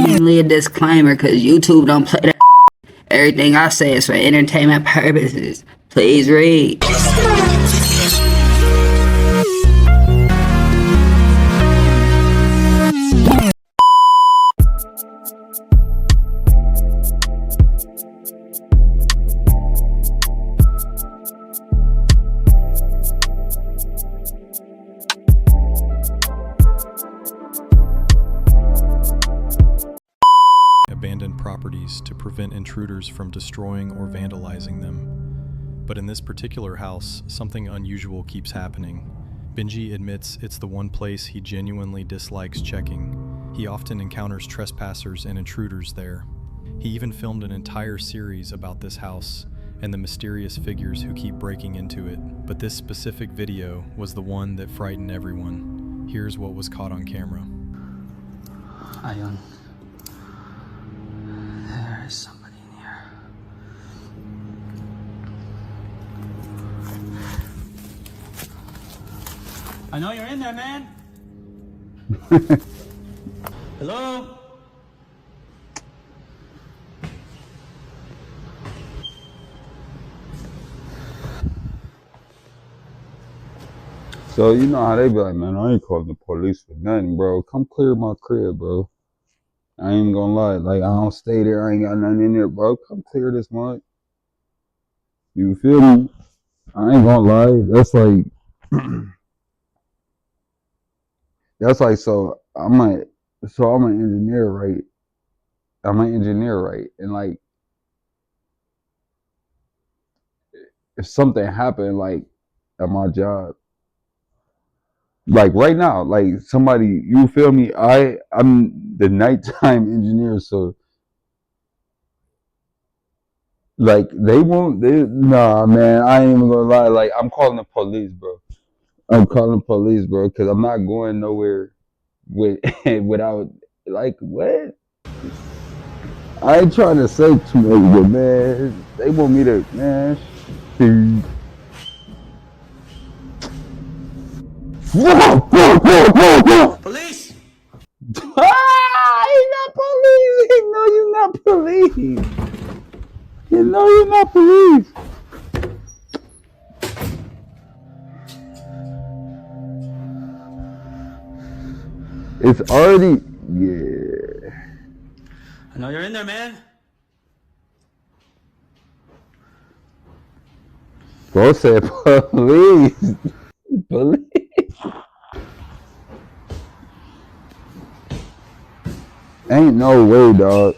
Only a disclaimer, cause YouTube don't play that. Everything I say is for entertainment purposes. Please read. Abandoned properties to prevent intruders from destroying or vandalizing them. But in this particular house, something unusual keeps happening. Benji admits it's the one place he genuinely dislikes checking. He often encounters trespassers and intruders there. He even filmed an entire series about this house and the mysterious figures who keep breaking into it. But this specific video was the one that frightened everyone. Here's what was caught on camera. Ayun. There's somebody in here. I know you're in there, man. Hello? So you know how they be like, man, I ain't calling the police for nothing, bro. Come clear my crib, bro. I ain't gonna lie, like I don't stay there, I ain't got nothing in there, bro. Come clear this mud. You feel me? I ain't gonna lie. That's like so I'm an engineer, right? I'm an engineer, right? And like if something happened like at my job, like right now, like somebody, you feel me? I'm the nighttime engineer, so like nah, man, I ain't even gonna lie. Like I'm calling the police, bro. I'm calling the police, bro, because I'm not going nowhere with without like what? I ain't trying to say too much, but man, they want me to, man. Police! He not police. He know you not police. You know you're not police. It's already, yeah. I know you're in there, man. Bro said police. Police. Ain't no way, dog.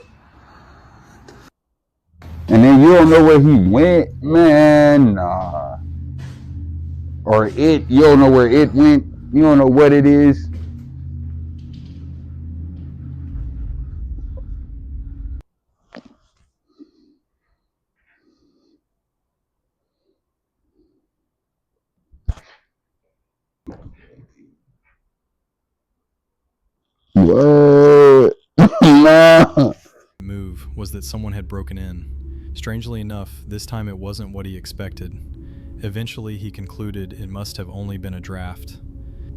And then you don't know where he went, man. Nah. Or you don't know where it went. You don't know what it is. What? Nah. Move was that someone had broken in. Strangely enough, this time it wasn't what he expected. Eventually, he concluded it must have only been a draft.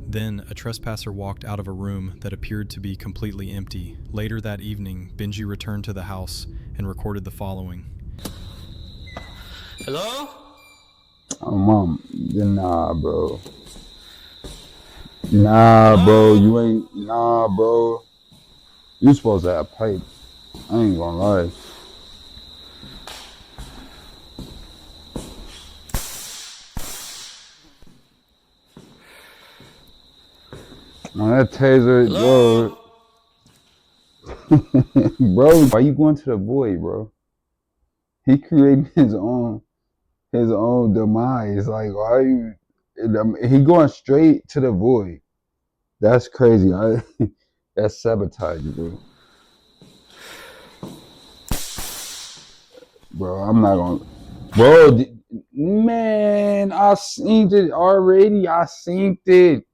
Then, a trespasser walked out of a room that appeared to be completely empty. Later that evening, Benji returned to the house and recorded the following. Hello? Oh, mom. Nah, bro. Nah, bro. You ain't. Nah, bro. You supposed to have pipe. I ain't gonna lie. No, that taser, Hello? bro. Bro, why you going to the void, bro? He created his own demise. Like, why are you? He going straight to the void. That's crazy. That's sabotage, bro. Bro, I'm not gonna. Bro, man, I seen it already. I seen it.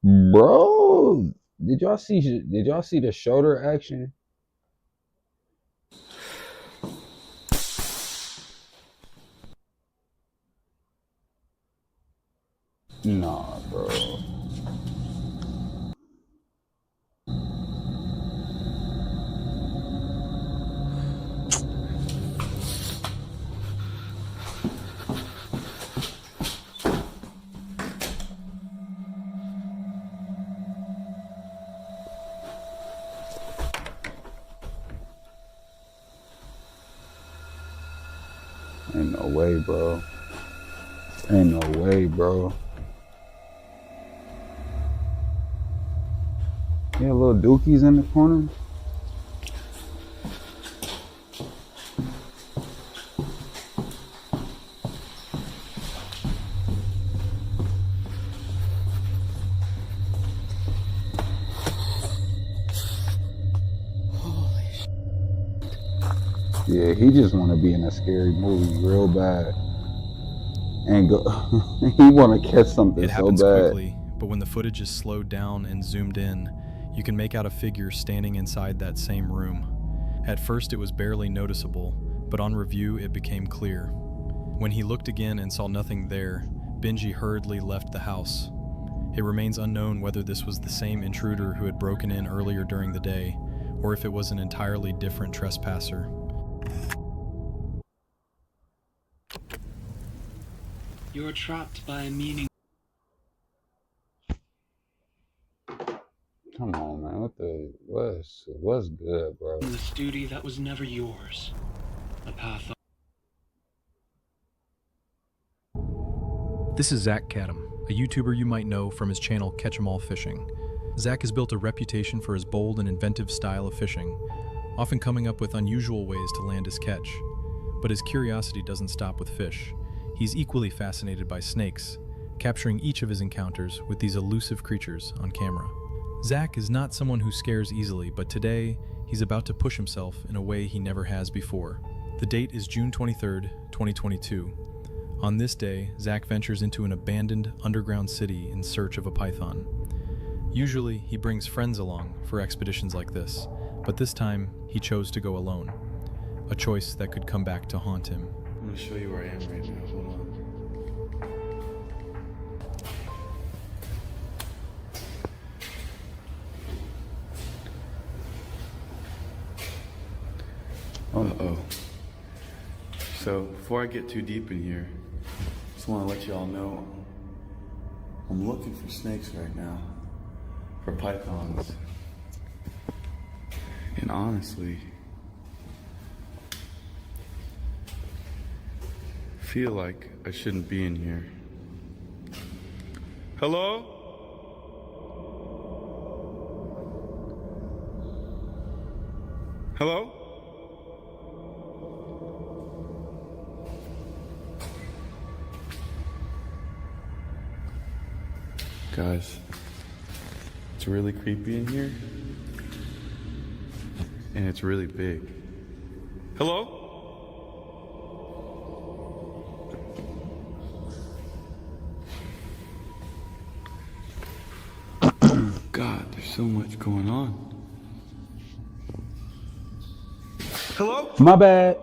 Bro, did y'all see the shoulder action? Nah, bro. Ain't no way, bro. Ain't no way, bro. Yeah, little dookies in the corner. Yeah, he just want to be in a scary movie real bad. And go, he want to catch something It so happens bad. quickly, but when the footage is slowed down and zoomed in, you can make out a figure standing inside that same room. At first it was barely noticeable, but on review it became clear. When he looked again and saw nothing there, Benji hurriedly left the house. It remains unknown whether this was the same intruder who had broken in earlier during the day, or if it was an entirely different trespasser. You're trapped by a meaning. Come on, man. What's good, bro? This duty that was never yours. A path. This is Zach Cadam, a YouTuber you might know from his channel Catch 'Em All Fishing. Zach has built a reputation for his bold and inventive style of fishing, often coming up with unusual ways to land his catch. But his curiosity doesn't stop with fish. He's equally fascinated by snakes, capturing each of his encounters with these elusive creatures on camera. Zach is not someone who scares easily, but today he's about to push himself in a way he never has before. The date is June 23rd, 2022. On this day, Zach ventures into an abandoned underground city in search of a python. Usually, he brings friends along for expeditions like this, but this time he chose to go alone, a choice that could come back to haunt him. I'm gonna show you where I am right now. Hold on. Uh-oh. So, before I get too deep in here, just want to let you all know I'm looking for snakes right now, for pythons. And honestly, feel like I shouldn't be in here. Hello? Hello? Guys, it's really creepy in here, and it's really big. Hello? God, there's so much going on. Hello? My bad.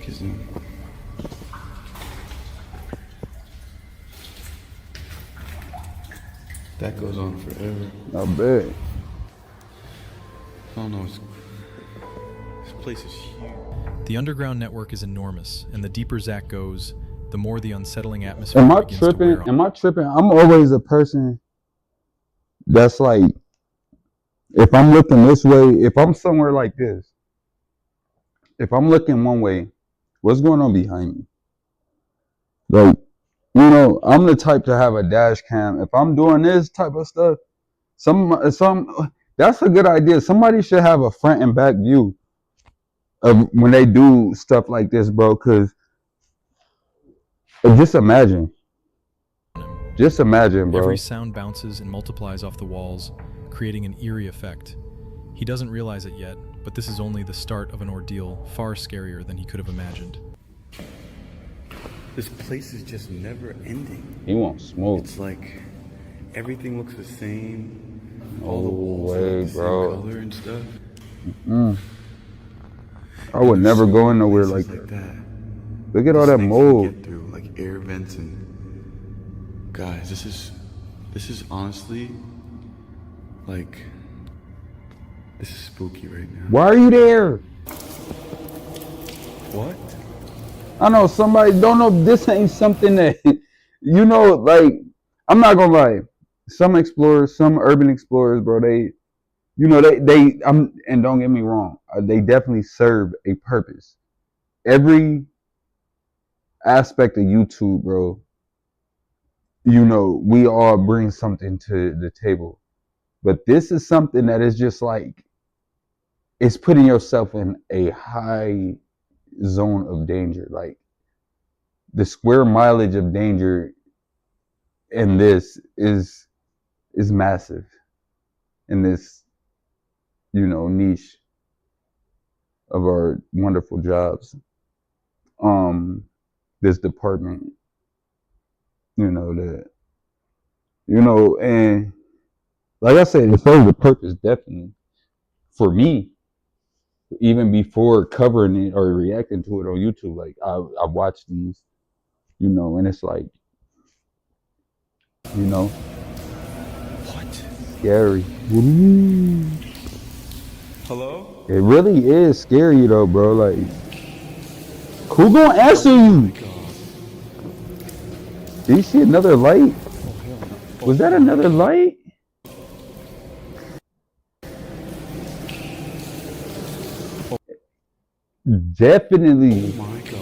His name. That goes on forever. I bet. I don't know. This place is huge. The underground network is enormous, and the deeper Zach goes, the more the unsettling atmosphere Am I begins to tripping? wear on. Am I tripping? I'm always a person that's like, if I'm looking this way, if I'm somewhere like this, if I'm looking one way, what's going on behind me? Like, you know, I'm the type to have a dash cam. If I'm doing this type of stuff, that's a good idea. Somebody should have a front and back view of when they do stuff like this, bro. Cause just imagine, bro. Every sound bounces and multiplies off the walls, creating an eerie effect. He doesn't realize it yet, but this is only the start of an ordeal far scarier than he could have imagined. This place is just never ending. He won't smoke. It's like everything looks the same. No All the walls way, are like the bro. same color and stuff. I would never go in nowhere like Places that. Look at all that Snakes mold. you get through, like air vents and guys, this is honestly like this is spooky right now. Why are you there? What? I know somebody don't know if this ain't something that, you know, like, I'm not gonna lie. Some explorers, some urban explorers, bro, you know, and don't get me wrong, they definitely serve a purpose. Every aspect of YouTube, bro, you know, we all bring something to the table. But this is something that is just like, it's putting yourself in a high zone of danger. Like, the square mileage of danger in this is massive in this, you know, niche of our wonderful jobs. This department, you know, and like I said, it serves a purpose, definitely. For me, even before covering it or reacting to it on YouTube, like I watched these, you know, and it's like, you know, What? scary. Hello? It really is scary though, bro. Like, who gonna answer you? Did you see another light? Was that another light? Definitely. Oh my god.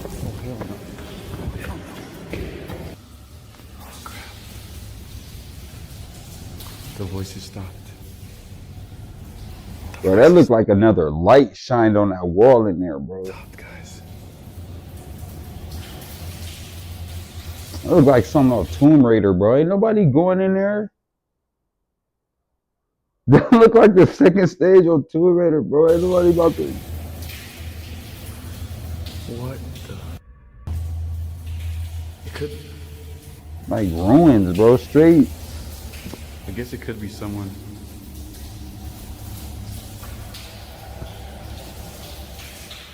Oh hell no. Oh hell no. Oh crap. The voices stopped. Bro, that looked like another light shined on that wall in there, bro. Stopped, guys. It looked like something on Tomb Raider, bro. Ain't nobody going in there. That looked like the second stage on Tomb Raider, bro. Ain't nobody about to. What the? It could. Like ruins, bro. Straight. I guess it could be someone.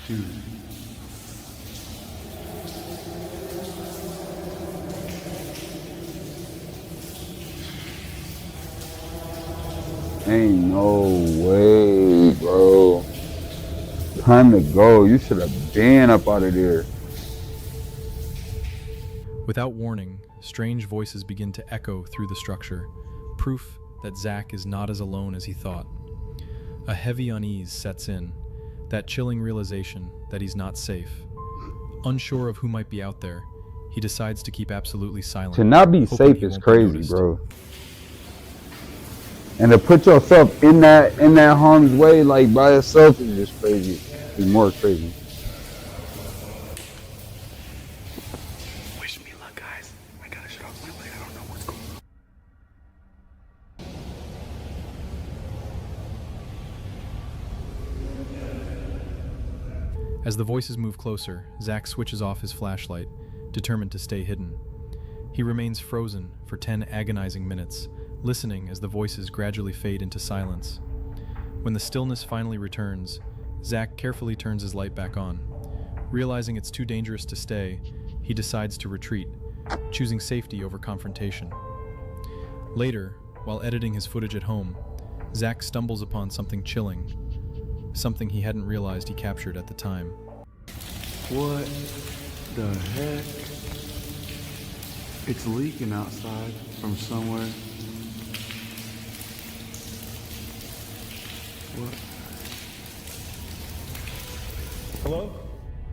Dude. Ain't no way, bro. Time to go. You should have been up out of there. Without warning, strange voices begin to echo through the structure, proof that Zach is not as alone as he thought. A heavy unease sets in, that chilling realization that he's not safe. Unsure of who might be out there, he decides to keep absolutely silent. To not be hoping safe he is won't be crazy, noticed. bro. And to put yourself in that harm's way, like by yourself, is just crazy. It's more crazy. Wish me luck, guys. I gotta shut off my light. I don't know what's going on. As the voices move closer, Zach switches off his flashlight, determined to stay hidden. He remains frozen for 10 agonizing minutes, listening as the voices gradually fade into silence. When the stillness finally returns, Zach carefully turns his light back on. Realizing it's too dangerous to stay, he decides to retreat, choosing safety over confrontation. Later, while editing his footage at home, Zach stumbles upon something chilling, something he hadn't realized he captured at the time. What the heck? It's leaking outside from somewhere. What? Hello?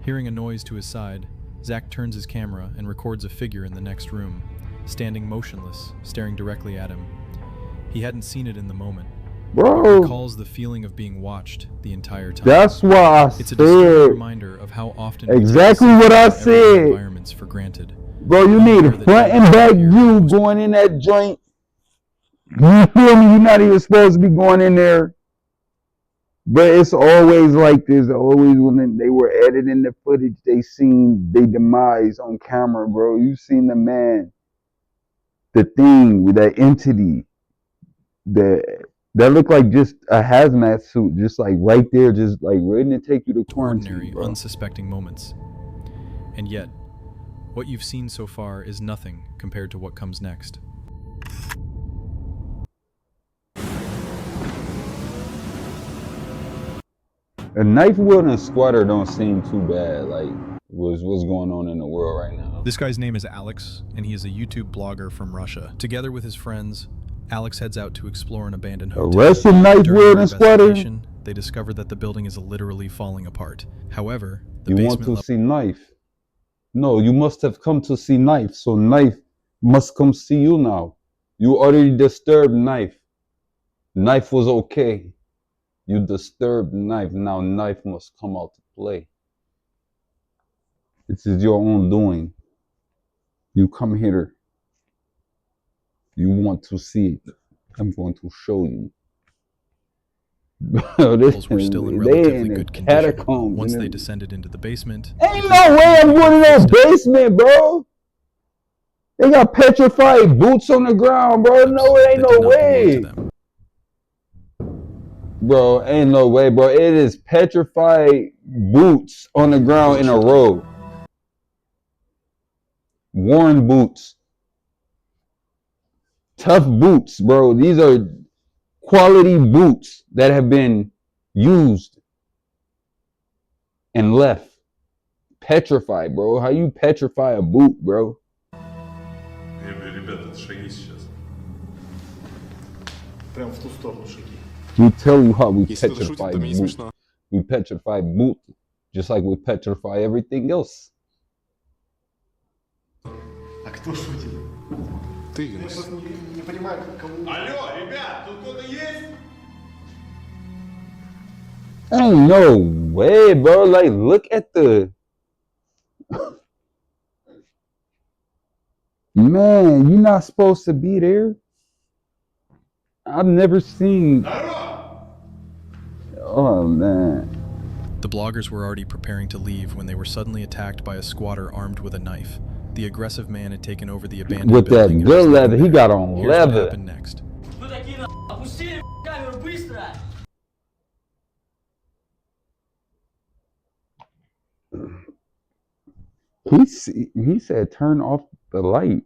Hearing a noise to his side, Zach turns his camera and records a figure in the next room, standing motionless, staring directly at him. He hadn't seen it in the moment, but Bro, recalls the feeling of being watched the entire time. that's why I It's a disturbing said, reminder of how often we exactly take what I everyday said. environments for granted. Bro, you need a front and back view going in that joint. You feel me? You're not even supposed to be going in there. But it's always like this. Always when they were editing the footage, they seen their demise on camera, bro. You seen the man, the thing, with that entity, that looked like just a hazmat suit, just like right there, just like ready to take you to quarantine, Ordinary, bro. unsuspecting moments. And yet, what you've seen so far is nothing compared to what comes next. A knife wielding squatter don't seem too bad. Like, what's going on in the world right now? This guy's name is Alex, and he is a YouTube blogger from Russia. Together with his friends, Alex heads out to explore an abandoned hotel. Arrested knife During wielding their squatter. investigation, they discover that the building is literally falling apart. However, the You want basement to level see knife? No, you must have come to see knife. So knife must come see you now. You already disturbed knife. Knife was okay. You disturbed knife. Now knife must come out to play. This is your own doing. You come here. You want to see it. I'm going to show you. levels were still in relatively good condition. Catacombs. Once they descended into the basement, Ain't no way I'm going to no basement, bro. They got petrified boots on the ground, bro. No, it ain't no way. Bro, ain't no way, bro. It is petrified boots on the ground in a row. Worn boots. Tough boots, bro. These are quality boots that have been used and left. Petrified, bro. How you petrify a boot, bro? Ребята, шаги сейчас. Прям в ту сторону шаги. We tell you how we petrify boot. We petrify boot, just like we petrify everything else. А кто шутит? Ты, Винус. Не понимаю, кому... Алло, ребят, тут кто-то есть? Ain't no way, bro. Like, look at the... Man, you're not supposed to be there. I've never seen... Oh, man. The bloggers were already preparing to leave when they were suddenly attacked by a squatter armed with a knife. The aggressive man had taken over the abandoned with that building good leather, he got on Here's leather. What happened next. He said turn off the light.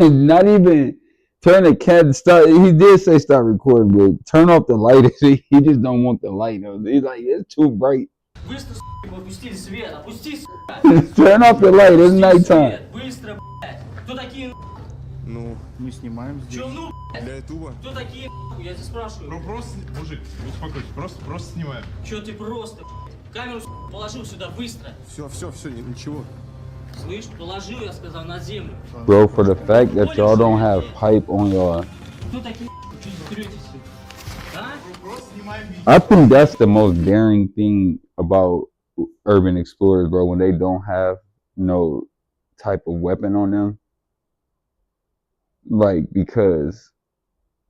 Not even turn the cat start. He did say start recording, but turn off the light. He just don't want the light. He's like, it's too bright. Turn off the light, it's nighttime. Ну, мы снимаем здесь. Чё, ну, для ютуба? Кто такие, я тебя спрашиваю. Ну просто, мужик, успокойся, просто снимаем. Чё ты просто, камеру положил сюда быстро. Все, ничего. Слышь, положил, я сказал, на землю. Bro, for the fact that y'all don't have pipe on y'all. Кто такие, чё трётесь? А? Просто снимаем видео. I think that's the most daring thing about urban explorers, bro, when they don't have no type of weapon on them. Like, because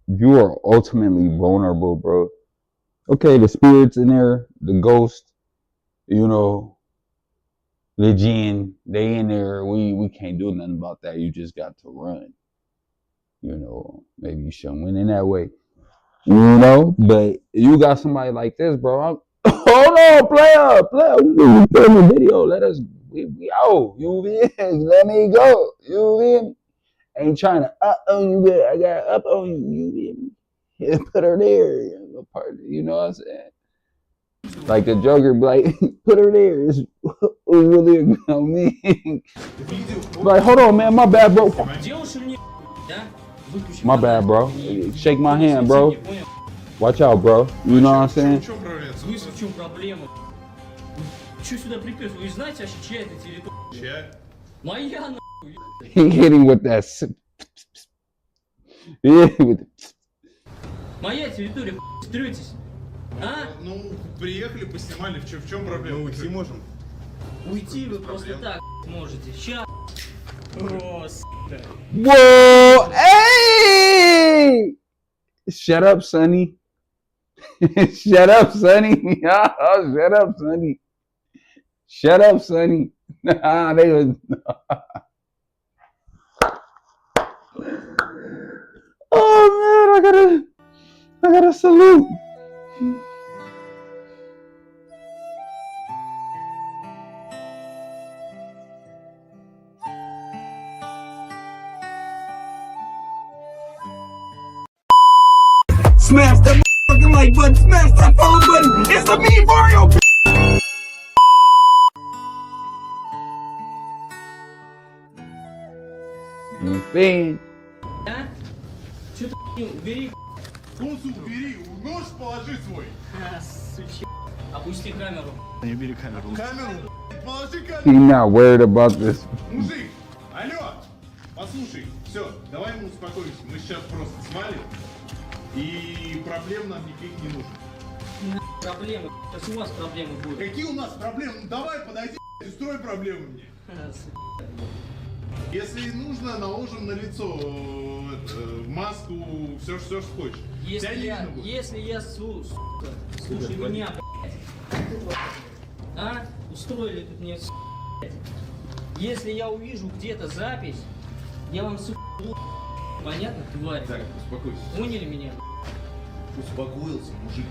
you are ultimately vulnerable, bro. Okay, the spirits in there, the ghost, you know, the jinn, they in there. We can't do nothing about that. You just got to run. You know, maybe you shouldn't win in that way. You know, but you got somebody like this, bro. Hold on, player. We put in the video. Let us, we out. You in? Let me go. You in? Ain't trying to up on you, but I got up on you. You in? Put her there. You know what I'm saying? Like the Joker, like put her there. It's really on me. Like, hold on, man. My bad, bro. My bad, bro. Shake my hand, bro. Watch out, bro. You know what I'm saying? В чем проблема? Чё сюда припёс? Вы знаете вообще, чья это территория? Чья? Моя, нахуй. He hitting with that. Yeah, with Моя территория, строитесь. А? Ну, приехали, поснимали. В чем проблема? Мы уйти можем. Уйти вы просто так можете. Ща. О, сука. Whoa! Hey! Shut up, Sonny. Shut up, Sonny. Oh, shut up, Sonny. Shut up, Sonny. Nah, they was. Oh man, I gotta salute. Smash that motherfucking like button, smash that follow button. It's the me, Mario. You fan? Убери, Косу убери, нож положи свой. сучи. Опусти камеру. Не бери камеру. Камеру, положи He камеру. not worried about this. Мужик, алло, послушай, все, давай мы успокоимся. Мы сейчас просто свалим, и проблем нам никаких не нужно. Проблемы. Сейчас у вас проблемы будут. Какие у нас проблемы? Ну давай, подойди и строй проблемы мне. Если нужно, наложим на лицо маску, все, что хочешь. Если я слушай меня, блядь. А? Устроили тут мне, блядь. Если я увижу где-то запись, я вам, сука, понятно, тварь? Так, успокойся. Поняли меня? Успокоился, мужик.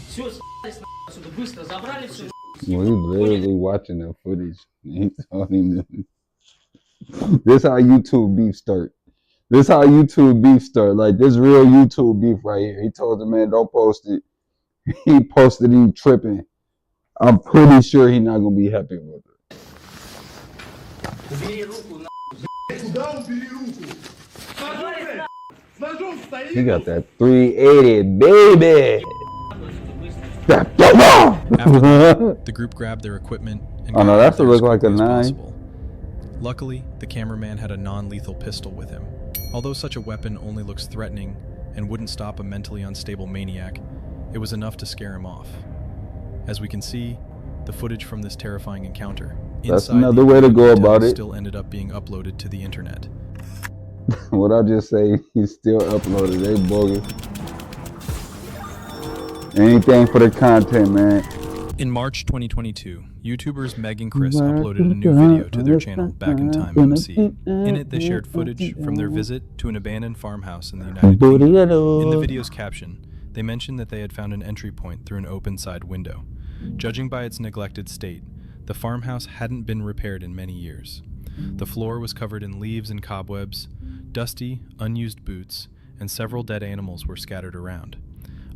Все, с***сь отсюда, быстро забрали все. Well, he literally watching that footage. He told him that. This how YouTube beef start. This how YouTube beef start. Like this real YouTube beef right here. He told the man, don't post it. He posted him tripping. I'm pretty sure he's not gonna be happy with it. Убери руку, на. Куда убери руку? С ножом, блядь! С ножом стоит! He got that 380, baby. After that, the group grabbed their equipment and Oh, no, got that's out what as looked like a quickly as 9. possible. Luckily, the cameraman had a non-lethal pistol with him. Although such a weapon only looks threatening and wouldn't stop a mentally unstable maniac, it was enough to scare him off. As we can see, the footage from this terrifying encounter That's inside another the way to go hotel about it. still ended up being uploaded to the internet. What I just say, he's still uploaded. They bogus. Anything for the content, man. In March 2022, YouTubers Meg and Chris uploaded a new video to their channel Back in Time MC. In it, they shared footage from their visit to an abandoned farmhouse in the United Kingdom. In the video's caption, they mentioned that they had found an entry point through an open side window. Judging by its neglected state, the farmhouse hadn't been repaired in many years. The floor was covered in leaves and cobwebs, dusty, unused boots, and several dead animals were scattered around.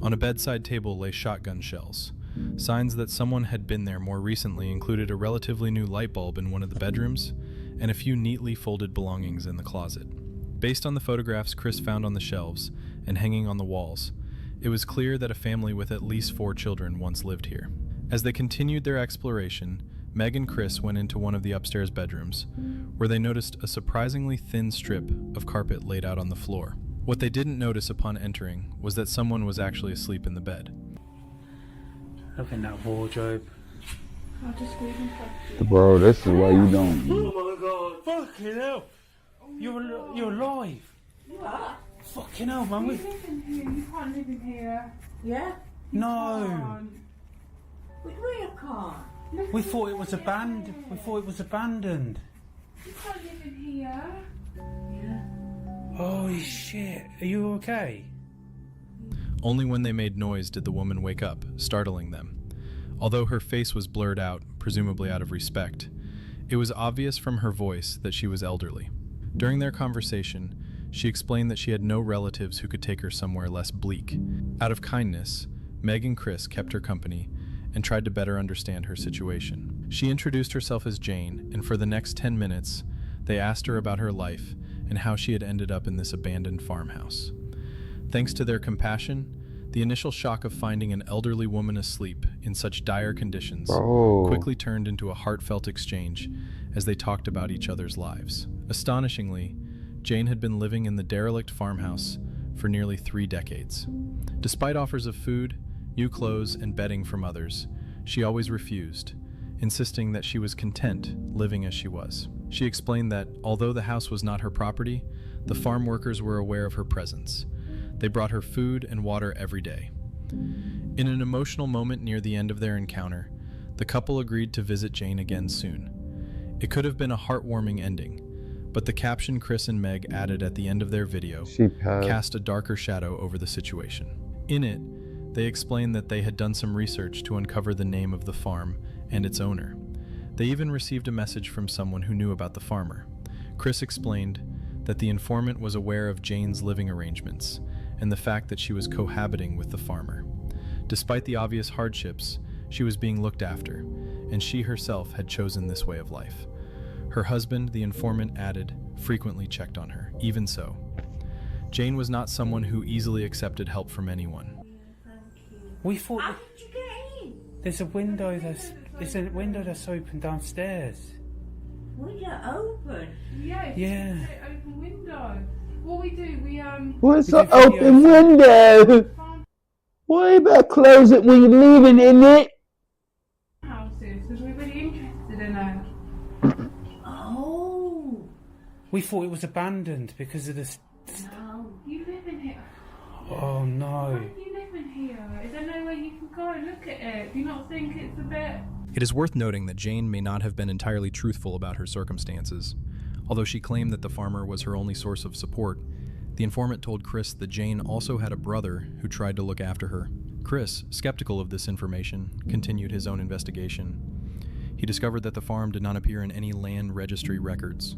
On a bedside table lay shotgun shells. Signs that someone had been there more recently included a relatively new light bulb in one of the bedrooms and a few neatly folded belongings in the closet. Based on the photographs Chris found on the shelves and hanging on the walls, it was clear that a family with at least 4 children once lived here. As they continued their exploration, Meg and Chris went into one of the upstairs bedrooms, where they noticed a surprisingly thin strip of carpet laid out on the floor. What they didn't notice upon entering was that someone was actually asleep in the bed. Look in that wardrobe. Bro, this is why you don't. Oh my god. Fucking hell. You're alive. What? Fucking hell, man. You live in here. You can't live in here. Yeah? No. We can't. We thought it was abandoned. We thought it was abandoned. You can't live in here. Holy shit. Are you okay? Only when they made noise did the woman wake up, startling them. Although her face was blurred out, presumably out of respect, it was obvious from her voice that she was elderly. During their conversation, she explained that she had no relatives who could take her somewhere less bleak. Out of kindness, Meg and Chris kept her company and tried to better understand her situation. She introduced herself as Jane, and for the next 10 minutes, they asked her about her life and how she had ended up in this abandoned farmhouse. Thanks to their compassion, the initial shock of finding an elderly woman asleep in such dire conditions quickly turned into a heartfelt exchange as they talked about each other's lives. Astonishingly, Jane had been living in the derelict farmhouse for nearly 3 decades. Despite offers of food, new clothes, and bedding from others, she always refused, insisting that she was content living as she was. She explained that, although the house was not her property, the farm workers were aware of her presence. They brought her food and water every day. In an emotional moment near the end of their encounter, the couple agreed to visit Jane again soon. It could have been a heartwarming ending, but the caption Chris and Meg added at the end of their video cast a darker shadow over the situation. In it, they explained that they had done some research to uncover the name of the farm and its owner. They even received a message from someone who knew about the farmer. Chris explained that the informant was aware of Jane's living arrangements and the fact that she was cohabiting with the farmer. Despite the obvious hardships, she was being looked after, and she herself had chosen this way of life. Her husband, the informant, added, frequently checked on her. Even so, Jane was not someone who easily accepted help from anyone. We thought How did you get in? there's a window that's open downstairs. Window open. Yeah, Yeah. it's an open window. What we do, What's We an do videos. open window? Why you better close it when you're leaving, isn't it? houses because we're really interested in it. Oh. We thought it was abandoned because of this. No. You live in here. Oh How no. do you live in here? Is there no way you can go and look at it? Do you not think it's a bit... It is worth noting that Jane may not have been entirely truthful about her circumstances. Although she claimed that the farmer was her only source of support, the informant told Chris that Jane also had a brother who tried to look after her. Chris, skeptical of this information, continued his own investigation. He discovered that the farm did not appear in any land registry records.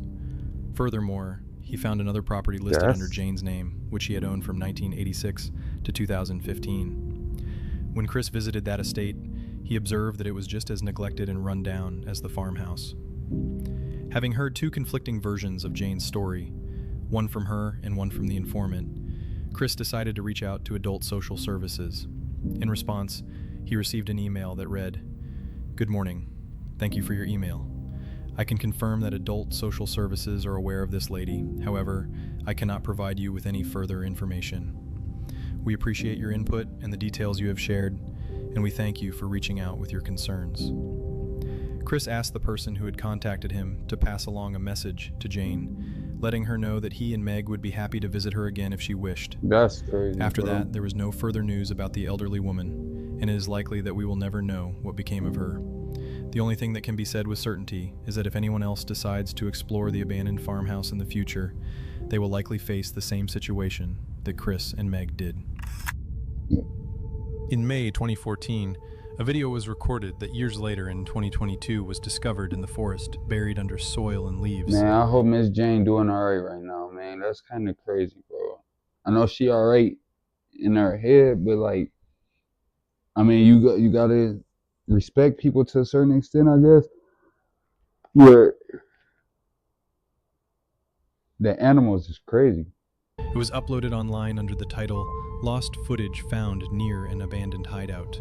Furthermore, he found another property listed under Jane's name, which he had owned from 1986 to 2015. When Chris visited that estate, he observed that it was just as neglected and run down as the farmhouse. Having heard two conflicting versions of Jane's story, one from her and one from the informant, Chris decided to reach out to Adult Social Services. In response, he received an email that read, "Good morning. Thank you for your email. I can confirm that Adult Social Services are aware of this lady. However, I cannot provide you with any further information. We appreciate your input and the details you have shared, and we thank you for reaching out with your concerns." Chris asked the person who had contacted him to pass along a message to Jane, letting her know that he and Meg would be happy to visit her again if she wished. That's crazy. After that, there was no further news about the elderly woman, and it is likely that we will never know what became of her. The only thing that can be said with certainty is that if anyone else decides to explore the abandoned farmhouse in the future, they will likely face the same situation that Chris and Meg did. In May 2014, a video was recorded that years later in 2022 was discovered in the forest, buried under soil and leaves. Man, I hope Miss Jane doing alright right now, man. That's kind of crazy, bro. I know she alright in her head, but like, I mean, you gotta respect people to a certain extent, I guess. Where the animals is crazy. It was uploaded online under the title "Lost Footage Found Near an Abandoned Hideout."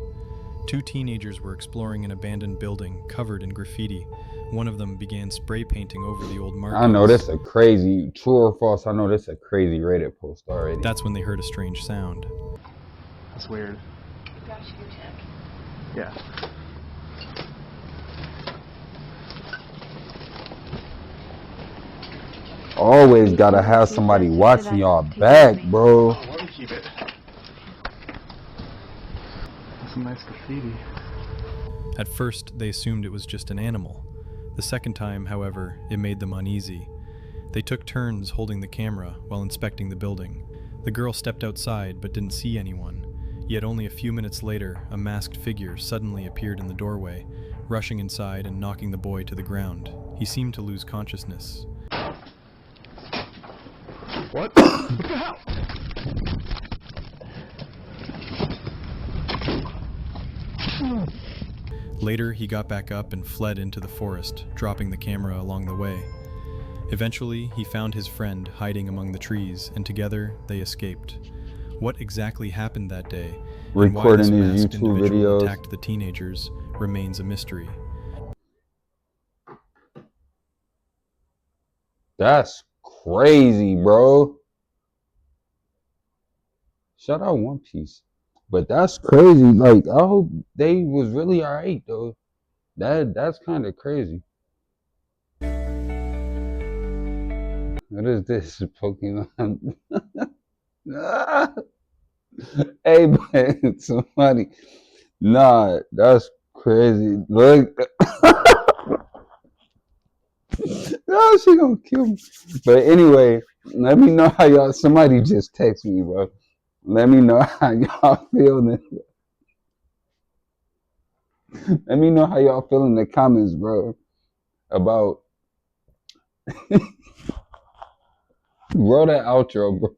Two teenagers were exploring an abandoned building covered in graffiti. One of them began spray painting over the old markings. I know that's a crazy, true or false, I know that's a crazy Reddit post already. That's when they heard a strange sound. That's weird. Yeah. Always gotta have somebody watching y'all back, bro. I want to keep it. That's some nice graffiti. At first, they assumed it was just an animal. The second time, however, it made them uneasy. They took turns holding the camera while inspecting the building. The girl stepped outside but didn't see anyone. Yet only a few minutes later, a masked figure suddenly appeared in the doorway, rushing inside and knocking the boy to the ground. He seemed to lose consciousness. What? What the hell? Later, he got back up and fled into the forest, dropping the camera along the way. Eventually, he found his friend hiding among the trees, and together they escaped. What exactly happened that day, and why this Recording these masked YouTube individual videos. attacked the teenagers, remains a mystery. That's crazy, bro. Shout out One Piece. But that's crazy. Like, I hope they was really alright though. That's kind of crazy. What is this? Pokemon? Hey, but somebody. Nah, that's crazy. Look. No, she gonna kill me. But anyway, let me know how y'all. Somebody just text me, bro. Let me know how y'all feel. Let me know how y'all feel in the comments, bro. About roll that outro, bro.